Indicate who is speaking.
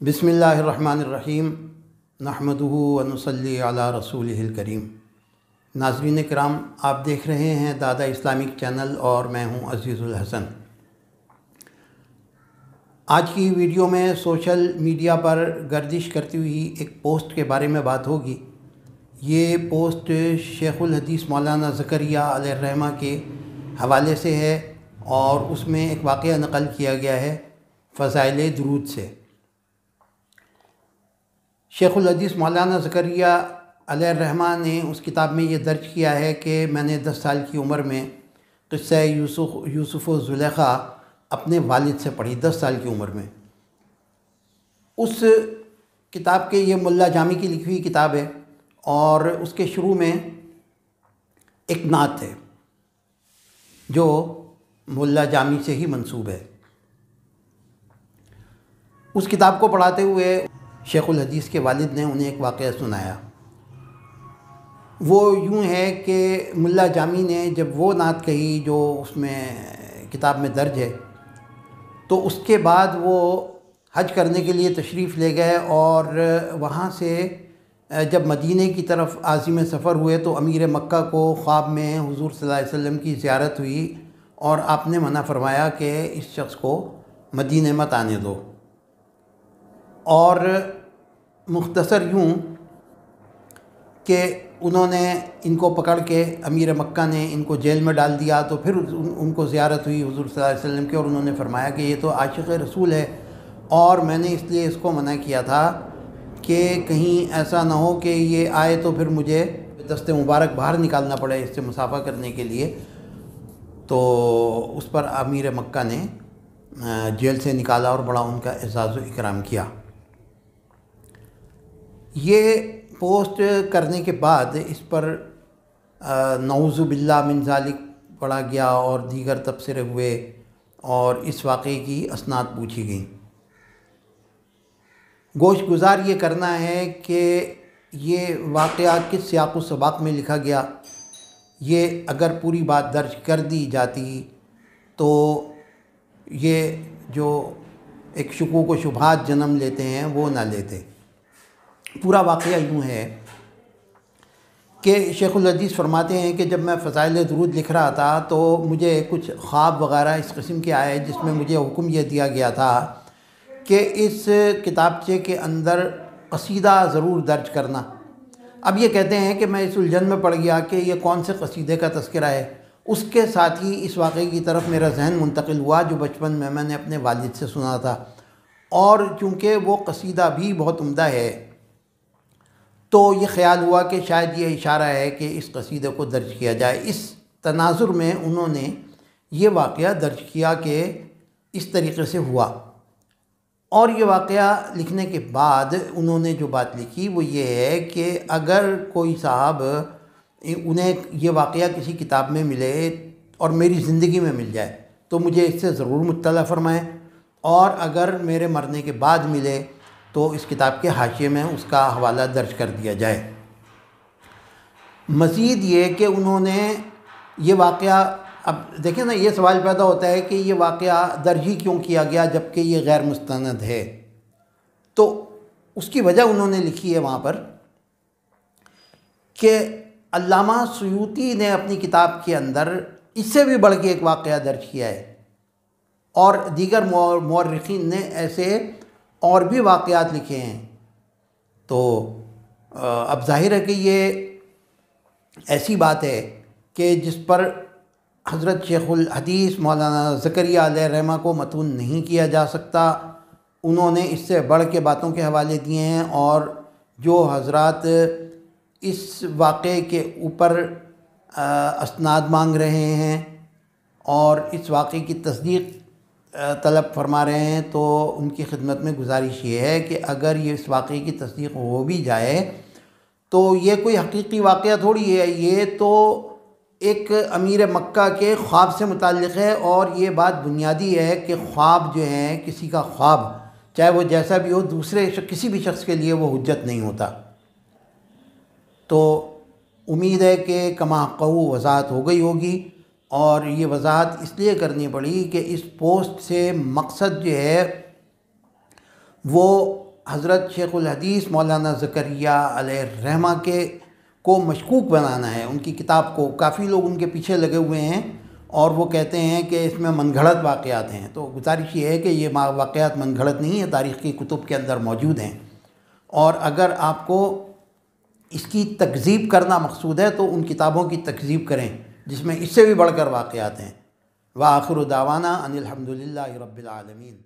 Speaker 1: بسم اللہ الرحمن الرحیم نحمدہ ونصلی علی رسولہ الکریم۔ ناظرین کرام، آپ دیکھ رہے ہیں دادا اسلامک چینل اور میں ہوں عزیز الحسن۔ آج کی ویڈیو میں سوشل میڈیا پر گردش کرتی ہوئی ایک پوسٹ کے بارے میں بات ہوگی۔ یہ پوسٹ شیخ الحدیث مولانا زکریا علیہ الرحمہ کے حوالے سے ہے اور اس میں ایک واقعہ نقل کیا گیا ہے فضائل درود سے۔ شیخ الحدیث مولانا زکریا علیہ الرحمہ نے اس کتاب میں یہ درج کیا ہے کہ میں نے 10 سال کی عمر میں قصہ یوسف و زلیخا اپنے والد سے پڑھی، 10 سال کی عمر میں۔ اس کتاب کے یہ ملا جامی کی لکھی ہوئی کتاب ہے اور اس کے شروع میں ایک نعت ہے جو ملا جامی سے ہی منسوب ہے۔ اس کتاب کو پڑھاتے ہوئے شیخ الحدیث کے والد نے انہیں ایک واقعہ سنایا۔ وہ یوں ہے کہ ملا جامی نے جب وہ نعت کہی جو اس میں کتاب میں درج ہے، تو اس کے بعد وہ حج کرنے کے لیے تشریف لے گئے اور وہاں سے جب مدینے کی طرف عازم سفر ہوئے تو امیر مکہ کو خواب میں حضور صلی اللہ علیہ وسلم کی زیارت ہوئی اور آپ نے منع فرمایا کہ اس شخص کو مدینے مت آنے دو، اور مختصر یوں کہ انہوں نے ان کو پکڑ کے امیر مکہ نے ان کو جیل میں ڈال دیا۔ تو پھر ان کو زیارت ہوئی حضور صلی اللہ علیہ وسلم کی اور انہوں نے فرمایا کہ یہ تو عاشق رسول ہے، اور میں نے اس لیے اس کو منع کیا تھا کہ کہیں ایسا نہ ہو کہ یہ آئے تو پھر مجھے دست مبارک باہر نکالنا پڑے اس سے مصافحہ کرنے کے لیے۔ تو اس پر امیر مکہ نے جیل سے نکالا اور بڑا ان کا اعزاز و اکرام کیا۔ یہ پوسٹ کرنے کے بعد اس پر نعوذ باللہ من ذالک پڑھا گیا اور دیگر تبصرے ہوئے اور اس واقعے کی اسناد پوچھی گئیں۔ گوش گزار یہ کرنا ہے کہ یہ واقعہ کس سیاق و سباق میں لکھا گیا۔ یہ اگر پوری بات درج کر دی جاتی تو یہ جو ایک شکوک و شبہات جنم لیتے ہیں وہ نہ لیتے۔ پورا واقعہ یوں ہے کہ شیخ الحدیث فرماتے ہیں کہ جب میں فضائل درود لکھ رہا تھا تو مجھے کچھ خواب وغیرہ اس قسم کے آئے جس میں مجھے حکم یہ دیا گیا تھا کہ اس کتابچے کے اندر قصیدہ ضرور درج کرنا۔ اب یہ کہتے ہیں کہ میں اس الجھن میں پڑ گیا کہ یہ کون سے قصیدے کا تذکرہ ہے۔ اس کے ساتھ ہی اس واقعے کی طرف میرا ذہن منتقل ہوا جو بچپن میں نے اپنے والد سے سنا تھا، اور چونکہ وہ قصیدہ بھی بہت عمدہ ہے تو یہ خیال ہوا کہ شاید یہ اشارہ ہے کہ اس قصیدے کو درج کیا جائے۔ اس تناظر میں انہوں نے یہ واقعہ درج کیا کہ اس طریقے سے ہوا، اور یہ واقعہ لکھنے کے بعد انہوں نے جو بات لکھی وہ یہ ہے کہ اگر کوئی صاحب انہیں یہ واقعہ کسی کتاب میں ملے اور میری زندگی میں مل جائے تو مجھے اس سے ضرور مطلع فرمائیں، اور اگر میرے مرنے کے بعد ملے تو اس کتاب کے حاشیے میں اس کا حوالہ درج کر دیا جائے۔ مزید یہ کہ انہوں نے یہ واقعہ، اب دیکھیں نا، یہ سوال پیدا ہوتا ہے کہ یہ واقعہ درج ہی کیوں کیا گیا جبکہ یہ غیر مستند ہے؟ تو اس کی وجہ انہوں نے لکھی ہے وہاں پر کہ علامہ سیوطی نے اپنی کتاب کے اندر اس سے بھی بڑھ کے ایک واقعہ درج کیا ہے، اور دیگر مورخین نے ایسے اور بھی واقعات لکھے ہیں۔ تو اب ظاہر ہے کہ یہ ایسی بات ہے کہ جس پر حضرت شیخ الحدیث مولانا زکریا علیہ الرحمہ کو متون نہیں کیا جا سکتا۔ انہوں نے اس سے بڑھ کے باتوں کے حوالے دیے ہیں، اور جو حضرات اس واقعے کے اوپر اسناد مانگ رہے ہیں اور اس واقعے کی تصدیق طلب فرما رہے ہیں تو ان کی خدمت میں گزارش یہ ہے کہ اگر یہ اس واقعے کی تصدیق ہو بھی جائے تو یہ کوئی حقیقی واقعہ تھوڑی ہے، یہ تو ایک امیر مکہ کے خواب سے متعلق ہے، اور یہ بات بنیادی ہے کہ خواب جو ہیں، کسی کا خواب چاہے وہ جیسا بھی ہو، کسی بھی شخص کے لیے وہ حجت نہیں ہوتا۔ تو امید ہے کہ کما حقہ وضاحت ہو گئی ہوگی، اور یہ وضاحت اس لیے کرنی پڑی کہ اس پوسٹ سے مقصد جو ہے وہ حضرت شیخ الحدیث مولانا زکریا علیہ الرحمہ کے کو مشکوک بنانا ہے، ان کی کتاب کو کافی لوگ ان کے پیچھے لگے ہوئے ہیں اور وہ کہتے ہیں کہ اس میں من گھڑت واقعات ہیں۔ تو گزارش یہ ہے کہ یہ واقعات من گھڑت نہیں ہیں، تاریخ کی کتب کے اندر موجود ہیں، اور اگر آپ کو اس کی تکذیب کرنا مقصود ہے تو ان کتابوں کی تکذیب کریں جس میں اس سے بھی بڑھ کر واقعات ہیں۔ وآخر دعوانا ان الحمد للہ رب العالمین۔